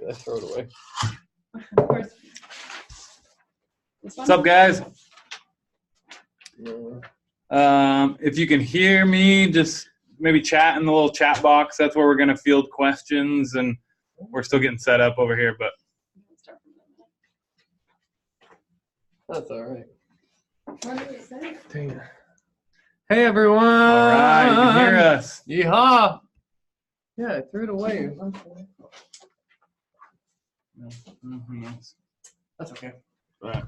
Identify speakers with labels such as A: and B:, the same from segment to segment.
A: I throw it away.
B: Of course.
C: What's up, guys?
A: No.
C: If you can hear me, just maybe chat in the little chat box. That's where we're going to field questions, and we're still getting set up over here. But
A: That's all right.
B: Dang it.
A: Hey, everyone.
C: all right, you can hear us.
A: Yeehaw. Yeah, I threw it away. That's okay.
C: Right.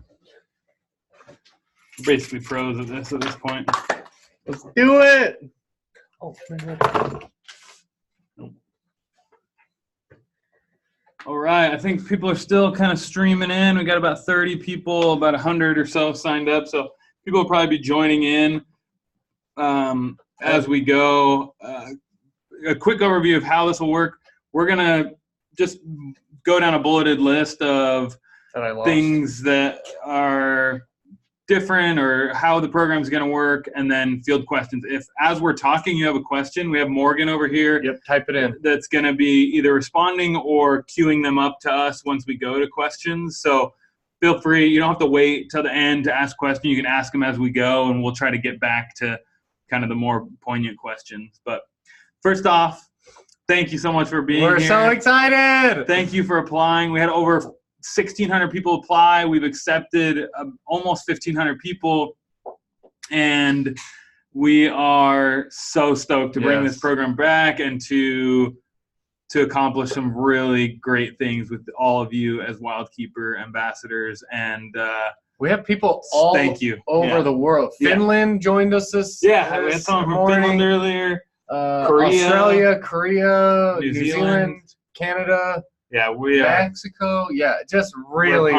C: We're basically pros at this point.
A: Let's do it. Oh,
C: All right, I think people are still kind of streaming in. We got about 30 people, about 100 or so signed up. So people will probably be joining in as we go. A quick overview of how this will work. We're going to just go down a bulleted list of things that are different or how the program is going to work, and then field questions. If as we're talking you have a question, we have Morgan over here.
A: Yep, type it in.
C: That's going to be either responding or queuing them up to us once we go to questions. So feel free. You don't have to wait till the end to ask questions. You can ask them as we go, and we'll try to get back to kind of the more poignant questions. But first off, thank you so much for being here.
A: We're so excited.
C: Thank you for applying. We had over 1,600 people apply. We've accepted almost 1,500 people, and we are so stoked to bring this program back and to accomplish some really great things with all of you as Wildkeeper ambassadors. And
A: we have people all over the world. Finland joined us this
C: we had someone from Finland earlier.
A: Australia, Korea, New Zealand, Canada.
C: Yeah, we are.
A: Mexico. Yeah, just really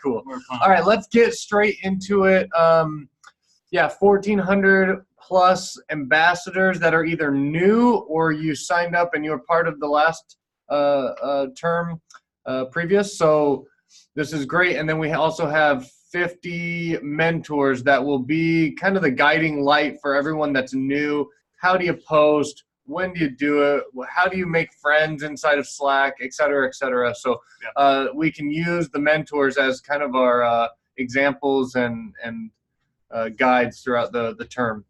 A: cool. All right, let's get straight into it. 1,400 plus ambassadors that are either new or you signed up and you were part of the last term previous. So this is great. And then we also have 50 mentors that will be kind of the guiding light for everyone that's new. How do you post? When do you do it? How do you make friends inside of Slack, et cetera, et cetera? So we can use the mentors as kind of our examples and guides throughout the term.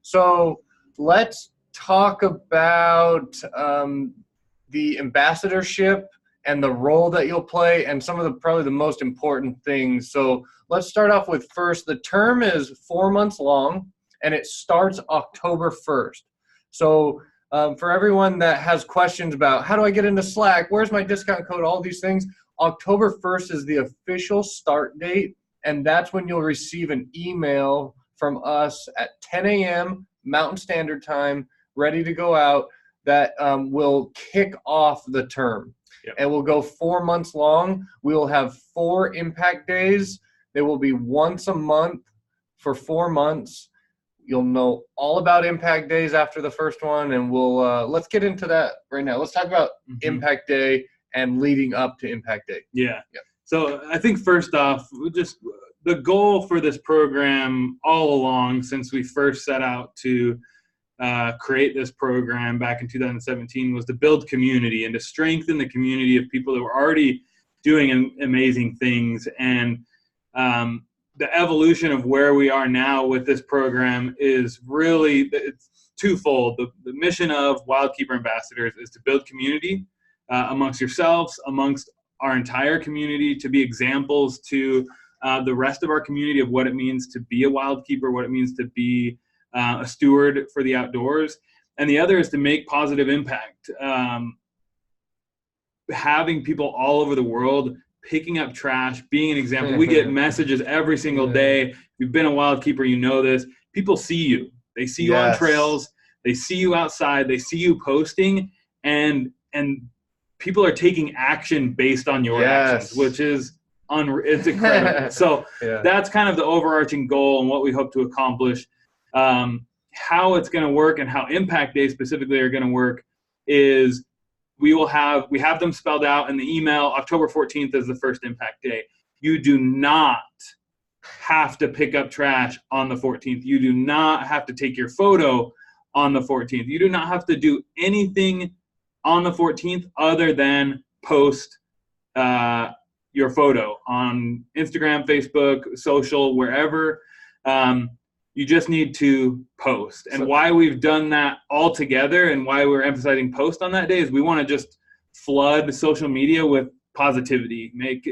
A: So let's talk about the ambassadorship and the role that you'll play and some of the probably the most important things. So let's start off with first, the term is 4 months long and it starts October 1st. So for everyone that has questions about how do I get into Slack, where's my discount code, all these things, October 1st is the official start date, and that's when you'll receive an email from us at 10 a.m. Mountain Standard Time, ready to go out, that will kick off the term. Yep. And we'll go 4 months long. We will have 4 impact days. They will be once a month for 4 months. You'll know all about impact days after the first one, and we'll let's get into that right now. Let's talk about impact day and leading up to impact day.
C: Yeah. So I think first off, just the goal for this program all along since we first set out to create this program back in 2017 was to build community and to strengthen the community of people that were already doing amazing things. And the evolution of where we are now with this program is really, it's twofold. The mission of Wildkeeper Ambassadors is to build community amongst yourselves, amongst our entire community, to be examples to the rest of our community of what it means to be a wildkeeper, what it means to be a steward for the outdoors. And the other is to make positive impact. Having people all over the world picking up trash, being an example. We get messages every single day. If you've been a wildkeeper, you know this. People see you. They see you on trails. They see you outside. They see you posting, and people are taking action based on your actions, which is it's incredible. So that's kind of the overarching goal and what we hope to accomplish. How it's going to work and how impact days specifically are going to work is we have them spelled out in the email. October 14th is the first impact day. You do not have to pick up trash on the 14th. You do not have to take your photo on the 14th. You do not have to do anything on the 14th other than post your photo on Instagram, Facebook, social, wherever. You just need to post. And why we've done that all together and why we're emphasizing post on that day is we want to just flood social media with positivity, make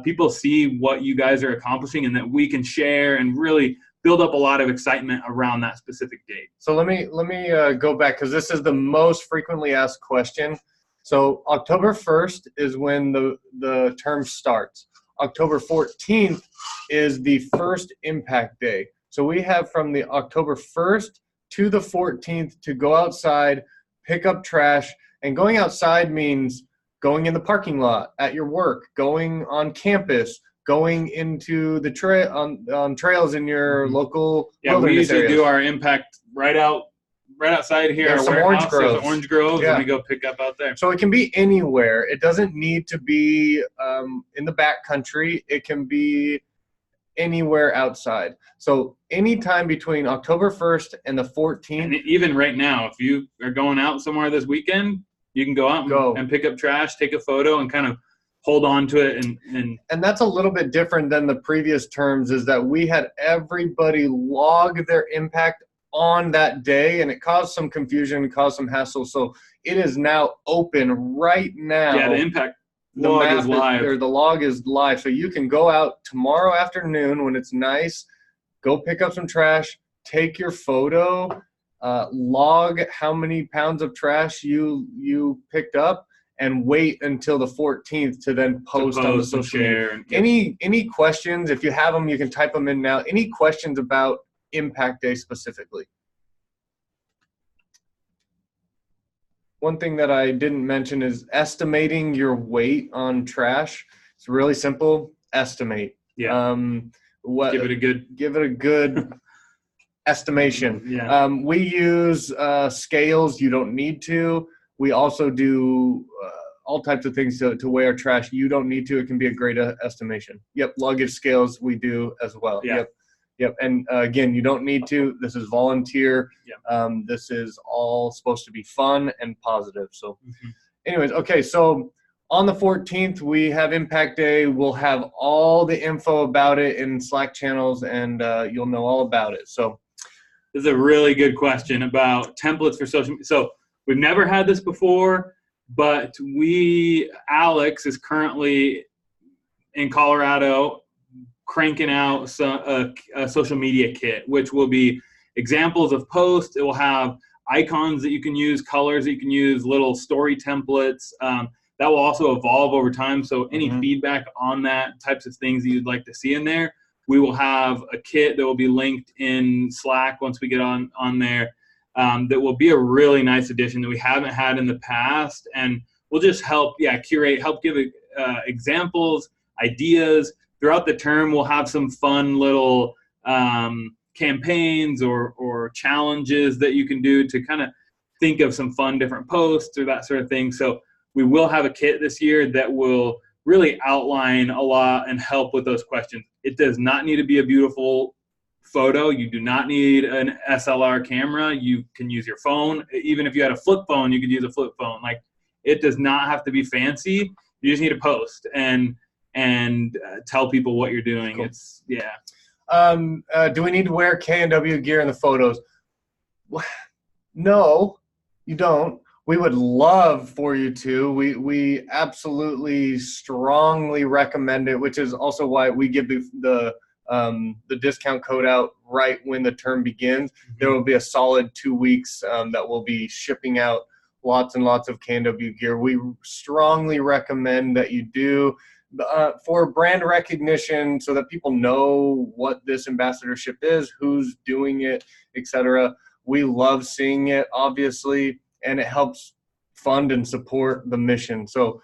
C: people see what you guys are accomplishing and that we can share and really build up a lot of excitement around that specific date.
A: So let me go back, because this is the most frequently asked question. So October 1st is when the term starts. October 14th is the first impact day. So we have from the October 1st to the 14th to go outside, pick up trash. And going outside means going in the parking lot at your work, going on campus, going into the on trails in your local
C: we usually
A: areas.
C: do our impact right outside here.
A: There's
C: our
A: some
C: warehouse,
A: orange groves.
C: There's orange groves,
A: Yeah.
C: and we go pick up out there.
A: So it can be anywhere. It doesn't need to be in the backcountry. It can be anywhere outside. So anytime between October 1st and the 14th.
C: And even right now, if you are going out somewhere this weekend, you can go out and pick up trash, take a photo, and kind of hold on to it.
A: And that's a little bit different than the previous terms, is that we had everybody log their impact on that day, and it caused some confusion, caused some hassle. So it is now open right now.
C: Yeah, the impact log is live.
A: The log is live. So you can go out tomorrow afternoon when it's nice, go pick up some trash, take your photo, log how many pounds of trash you picked up, and wait until the 14th to then post on the social media. Any questions? If you have them, you can type them in now. Any questions about Impact Day specifically? One thing that I didn't mention is estimating your weight on trash. It's really simple. Estimate.
C: Yeah. Give it a good
A: estimation.
C: Yeah.
A: We use scales. You don't need to. We also do all types of things to weigh our trash. You don't need to. It can be a great estimation. Yep. Luggage scales we do as well.
C: Yeah.
A: Yep. And again, you don't need to. This is volunteer.
C: Yeah.
A: This is all supposed to be fun and positive. So anyways, okay. So on the 14th, we have Impact Day. We'll have all the info about it in Slack channels, and you'll know all about it. So
C: this is a really good question about templates for social media. So we've never had this before, but Alex is currently in Colorado cranking out a social media kit, which will be examples of posts. It will have icons that you can use, colors that you can use, little story templates. That will also evolve over time. So any feedback on that, types of things that you'd like to see in there, we will have a kit that will be linked in Slack once we get on there. That will be a really nice addition that we haven't had in the past, and we'll just help curate, help give examples, ideas. Throughout the term, we'll have some fun little campaigns or challenges that you can do to kind of think of some fun different posts or that sort of thing. So we will have a kit this year that will really outline a lot and help with those questions. It does not need to be a beautiful photo. You do not need an SLR camera. You can use your phone. Even if you had a flip phone, you could use a flip phone. Like, it does not have to be fancy. You just need to post and tell people what you're doing.
A: Cool.
C: It's
A: do we need to wear K&W gear in the photos? No, you don't. We would love for you to. We absolutely strongly recommend it, which is also why we give the discount code out right when the term begins. There will be a solid 2 weeks that we'll be shipping out lots and lots of K&W gear. We strongly recommend that you do for brand recognition, so that people know what this ambassadorship is, who's doing it, etc. We love seeing it, obviously, and it helps fund and support the mission. So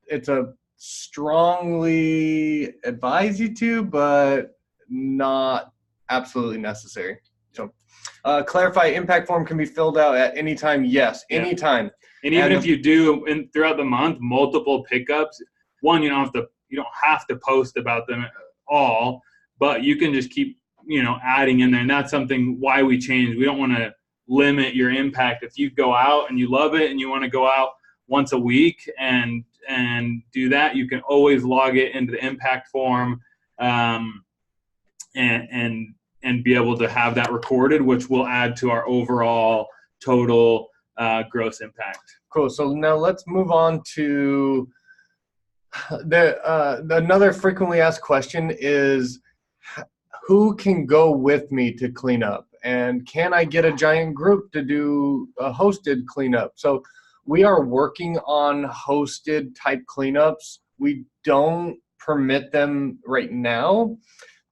A: it's a strongly advise you to, but not absolutely necessary. So clarify, impact form can be filled out at any time. Yes, anytime.
C: And even if you do throughout the month multiple pickups, one, you don't have to post about them at all, but you can just keep adding in there. And that's something why we changed. We don't want to limit your impact. If you go out and you love it and you want to go out once a week and do that. You can always log it into the impact form, and be able to have that recorded, which will add to our overall total gross impact.
A: Cool. So now let's move on to another frequently asked question is, who can go with me to clean up? And can I get a giant group to do a hosted cleanup? So we are working on hosted type cleanups. We don't permit them right now.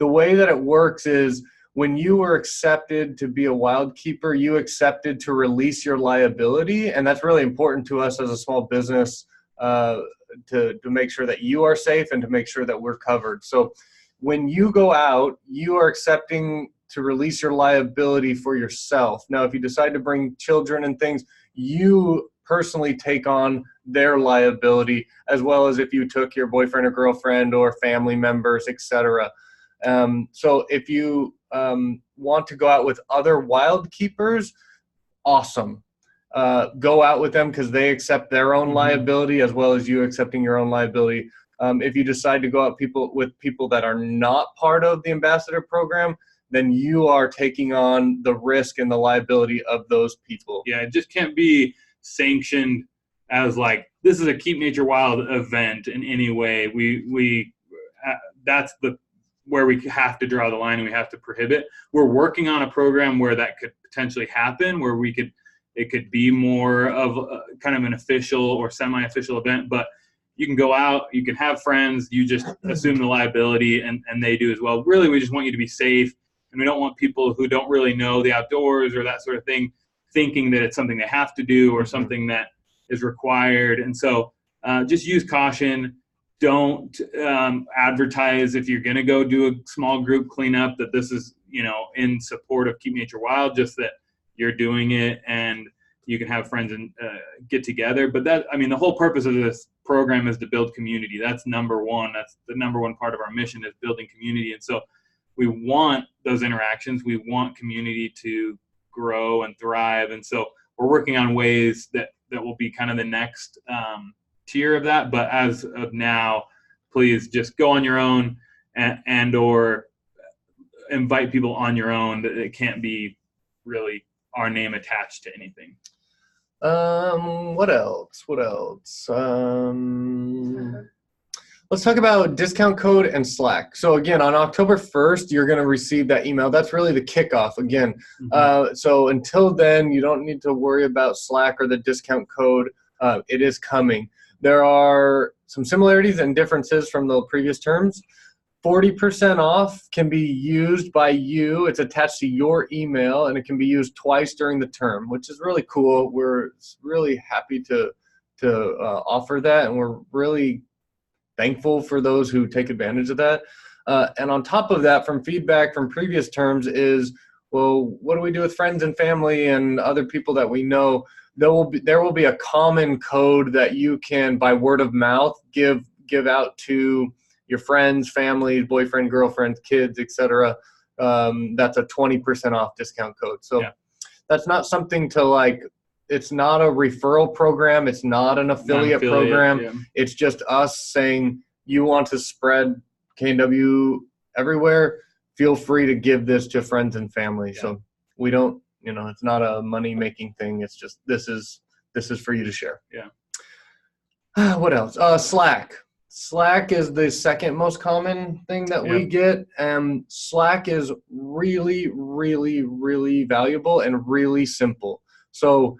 A: The way that it works is when you were accepted to be a wild keeper, you accepted to release your liability. And that's really important to us as a small business, to make sure that you are safe and to make sure that we're covered. So when you go out, you are accepting to release your liability for yourself. Now, if you decide to bring children and things, you personally take on their liability, as well as if you took your boyfriend or girlfriend or family members, etc. So if you want to go out with other wild keepers, awesome. Go out with them because they accept their own liability as well as you accepting your own liability. If you decide to go out with people that are not part of the ambassador program, then you are taking on the risk and the liability of those people.
C: Yeah, it just can't be sanctioned as like, this is a Keep Nature Wild event in any way. We that's where we have to draw the line and we have to prohibit. We're working on a program where that could potentially happen, where it could be more of a, kind of an official or semi-official event, but you can go out, you can have friends, you just assume the liability and they do as well. Really, we just want you to be safe, and we don't want people who don't really know the outdoors or that sort of thing thinking that it's something they have to do or something that is required. And so just use caution. Don't advertise if you're going to go do a small group cleanup that this is, in support of Keep Nature Wild, just that you're doing it and you can have friends and get together. But the whole purpose of this program is to build community. That's number one. That's the number one part of our mission, is building community. And so we want those interactions. We want community to grow and thrive. And so we're working on ways that will be kind of the next tier of that. But as of now, please just go on your own and or invite people on your own. It can't be really our name attached to anything.
A: What else? Let's talk about discount code and Slack. So again, on October 1st, you're going to receive that email. That's really the kickoff again. So until then, you don't need to worry about Slack or the discount code. It is coming. There are some similarities and differences from the previous terms. 40% off can be used by you. It's attached to your email, and it can be used twice during the term, which is really cool. We're really happy to offer that, and we're really thankful for those who take advantage of that. And on top of that, from feedback from previous terms is, well, what do we do with friends and family and other people that we know? There will be a common code that you can, by word of mouth, give out to your friends, family, boyfriend, girlfriend, kids, etc. That's a 20% off discount code. So that's not something to it's not a referral program. It's not an affiliate program.
C: Yeah.
A: It's just us saying, you want to spread KNW everywhere, feel free to give this to friends and family. Yeah. So we don't, it's not a money-making thing. It's just, this is for you to share.
C: Yeah.
A: What else? Slack. Slack is the second most common thing that we get. Slack is really, really, really valuable and really simple. So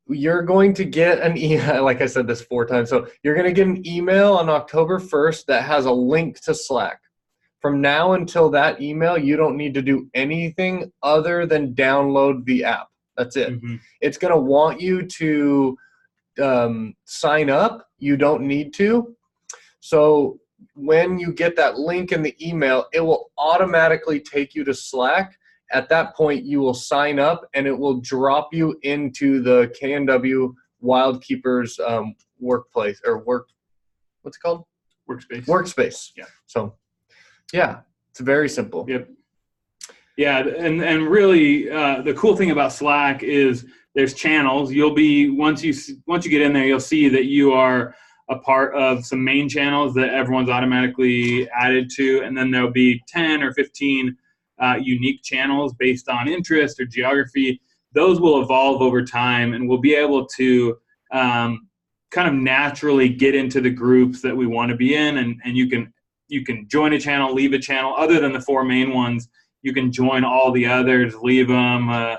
A: you're going to get an email, like I said this 4 times. So you're going to get an email on October 1st that has a link to Slack. From now until that email, you don't need to do anything other than download the app. That's it. It's going to want you to sign up. You don't need to. So when you get that link in the email, it will automatically take you to Slack. At that point, you will sign up, and it will drop you into the KNW Wild Keepers workplace or what's it called? Workspace.
C: Yeah.
A: So, yeah, it's very simple.
C: Yep. Yeah, and really the cool thing about Slack is there's channels. You'll be once you get in there, you'll see that you are a part of some main channels that everyone's automatically added to, and then there'll be 10 or 15 unique channels based on interest or geography. Those will evolve over time, and we'll be able to kind of naturally get into the groups that we want to be in, and you can join a channel, leave a channel. Other than the 4 main ones, you can join all the others, leave them,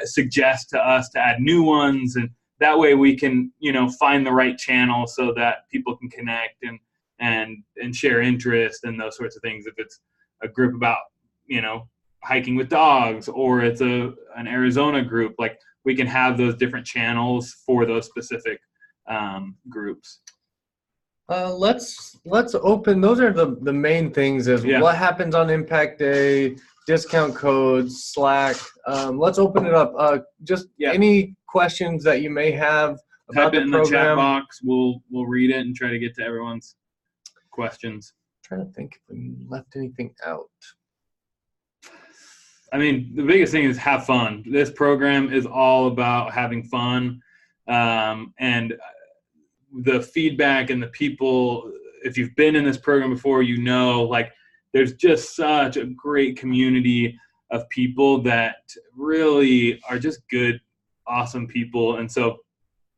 C: suggest to us to add new ones, and that way we can, find the right channel so that people can connect and share interest and those sorts of things. If it's a group about, hiking with dogs, or it's an Arizona group, like we can have those different channels for those specific groups.
A: Let's open. Those are the main things. Is what happens on Impact Day, discount codes, Slack. Let's open it up. Any questions that you may have about
C: Type it
A: the
C: in
A: program.
C: the chat box. We'll read it and try to get to everyone's questions.
A: I'm trying to think if we left anything out.
C: I mean, the biggest thing is have fun. This program is all about having fun, and the feedback and the people. If you've been in this program before, there's just such a great community of people that really are just good, awesome people. And so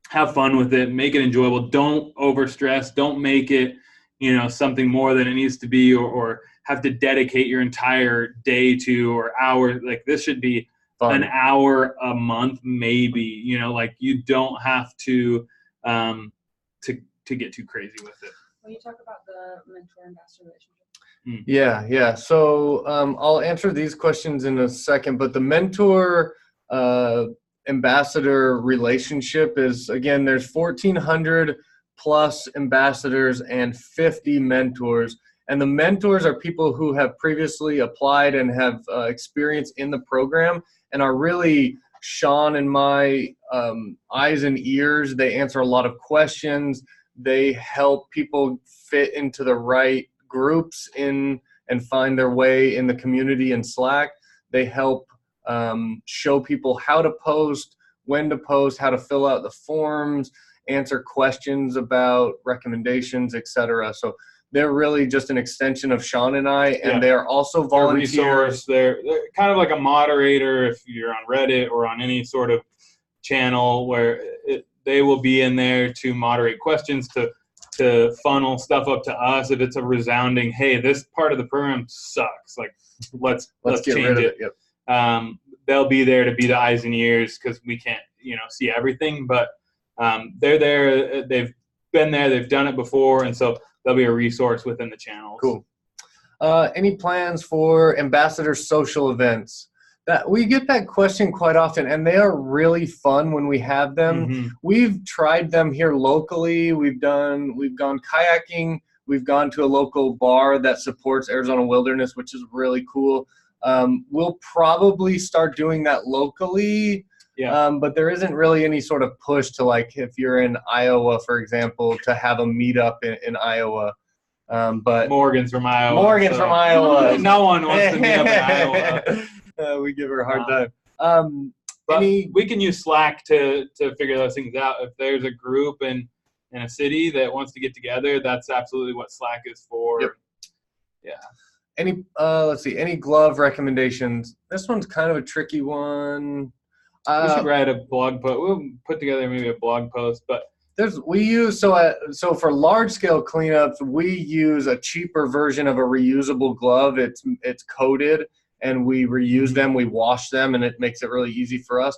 C: have fun with it, make it enjoyable. Don't overstress. Don't make it, something more than it needs to be, or have to dedicate your entire day to, or hour. Like, this should be
A: Fun.
C: an hour a month, maybe, you don't have to get too crazy with it.
B: When you talk about the mentor-ambassador relationship.
A: Yeah. So I'll answer these questions in a second, but the mentor ambassador relationship is, again, there's 1,400 plus ambassadors and 50 mentors. And the mentors are people who have previously applied and have experience in the program and are really Sean and my eyes and ears. They answer a lot of questions. They help people fit into the right groups and find their way in the community in Slack. They help show people how to post, when to post, how to fill out the forms, answer questions about recommendations, etc. So they're really just an extension of Sean and I, and they are also volunteers.
C: They're kind of like a moderator if you're on Reddit or on any sort of channel where they will be in there to moderate questions, to funnel stuff up to us. If it's a resounding, hey, this part of the program sucks, like let's
A: get
C: change
A: rid of
C: it.
A: Yep.
C: They'll be there to be the eyes and ears because we can't, see everything, but they're there. They've been there. They've done it before, and so they'll be a resource within the channels.
A: Cool. Any plans for ambassador social events? That we get that question quite often, and they are really fun when we have them.
C: Mm-hmm.
A: We've tried them here locally. We've gone kayaking. We've gone to a local bar that supports Arizona Wilderness, which is really cool. We'll probably start doing that locally.
C: Yeah.
A: But there isn't really any sort of push to, like, if you're in Iowa, for example, to have a meetup in Iowa. But
C: Morgan's from Iowa.
A: From Iowa.
C: No one wants to meet up in Iowa.
A: We give her a hard time.
C: But we can use Slack to figure those things out. If there's a group in a city that wants to get together, that's absolutely what Slack is for.
A: Yep.
C: Yeah.
A: Let's see. Any glove recommendations? This one's kind of a tricky one.
C: We should write a blog post. We'll put together maybe a blog post, but
A: so for large scale cleanups, we use a cheaper version of a reusable glove. It's coated, and we reuse them. We wash them, and it makes it really easy for us.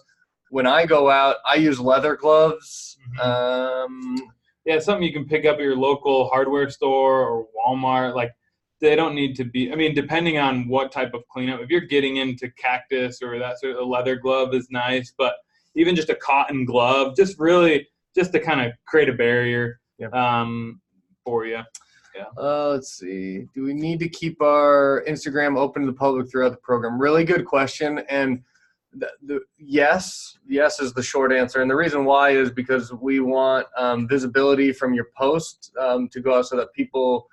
A: When I go out, I use leather gloves.
C: Yeah, something you can pick up at your local hardware store or Walmart. Like, they don't need to be, depending on what type of cleanup. If you're getting into cactus or that sort of, a leather glove is nice, but even just a cotton glove, just to kind of create a barrier for you. Yeah.
A: Let's see. Do we need to keep our Instagram open to the public throughout the program? Really good question. And yes is the short answer. And the reason why is because we want visibility from your post to go out so that people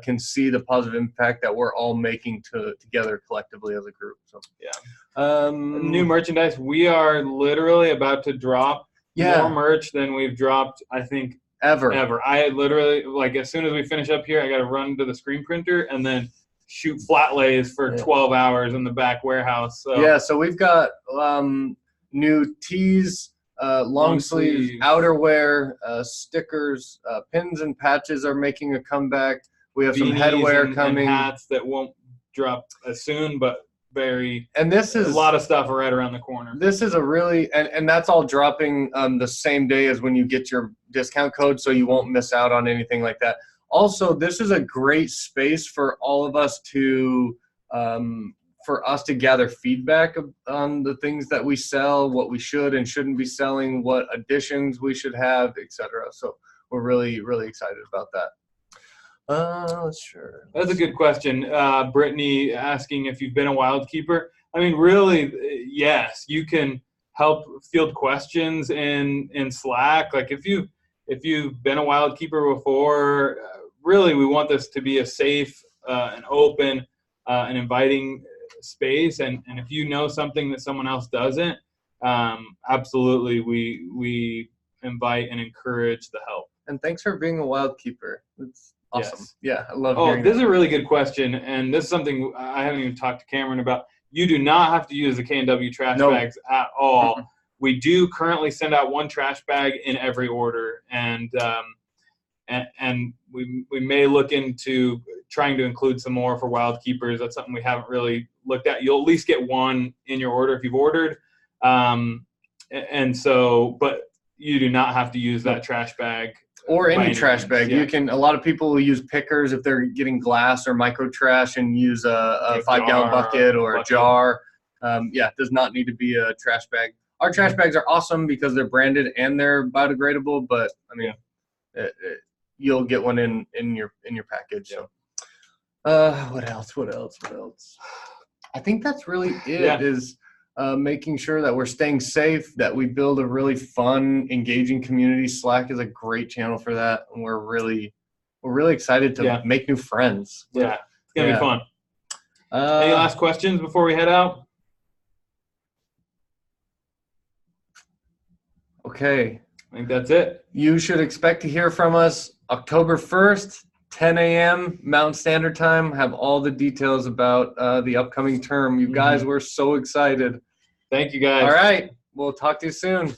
A: can see the positive impact that we're all making together collectively as a group. So
C: New merchandise. We are literally about to drop more
A: yeah,
C: merch than we've dropped, I think,
A: ever.
C: I literally, like, as soon as we finish up here, I got to run to the screen printer and then shoot flat lays for 12 hours in the back warehouse. So
A: Yeah, so we've got new tees, long sleeves,
C: sleeves.
A: outerwear, stickers, pins and patches are making a comeback. We have some
C: beanies
A: headwear
C: and
A: coming.
C: hats that won't drop as soon, but
A: And this is
C: a lot of stuff right around the corner.
A: This is a really, and that's all dropping the same day as when you get your discount code, so you won't miss out on anything like that. Also, this is a great space for all of us to, gather feedback on the things that we sell, what we should and shouldn't be selling, what additions we should have, etc. So we're really, really excited about that. Sure.
C: That's a good question. Brittany asking if you've been a wild keeper. I mean, really, yes. You can help field questions in Slack. Like if you've been a wild keeper before, really, we want this to be a safe and open and inviting space. And if you know something that someone else doesn't, absolutely, we invite and encourage the help.
A: And thanks for being a wild keeper. It's awesome.
C: Yes.
A: Yeah, I love
C: Oh,
A: hearing
C: this
A: that.
C: is a really good question, and this is something I haven't even talked to Cameron about. You do not have to use the K&W trash
A: No.
C: bags at all.
A: Mhm.
C: We do currently send out one trash bag in every order, and we may look into trying to include some more for wild keepers. That's something we haven't really looked at. You'll at least get one in your order if you've ordered, and so, but you do not have to use that trash bag.
A: Or
C: by
A: any
C: any
A: trash
C: means.
A: bag.
C: Yeah.
A: You can. A lot of people will use pickers if they're getting glass or micro trash, and use a 5-gallon bucket or a jar. It does not need to be a trash bag. Our trash bags are awesome because they're branded and they're biodegradable. But I mean, you'll get one in your package. So. What else? I think that's really it.
C: Yeah.
A: Is making sure that we're staying safe, that we build a really fun, engaging community. Slack is a great channel for that, and we're really excited to make new friends.
C: Yeah, it's gonna be fun. Any
A: Uh,
C: last questions before we head out?
A: okay,
C: I think that's it.
A: you should expect to hear from us October 1st, 10 a.m. Mountain Standard Time. Have all the details about the upcoming term. You guys, we're so excited.
C: Thank you, guys.
A: All right, we'll talk to you soon.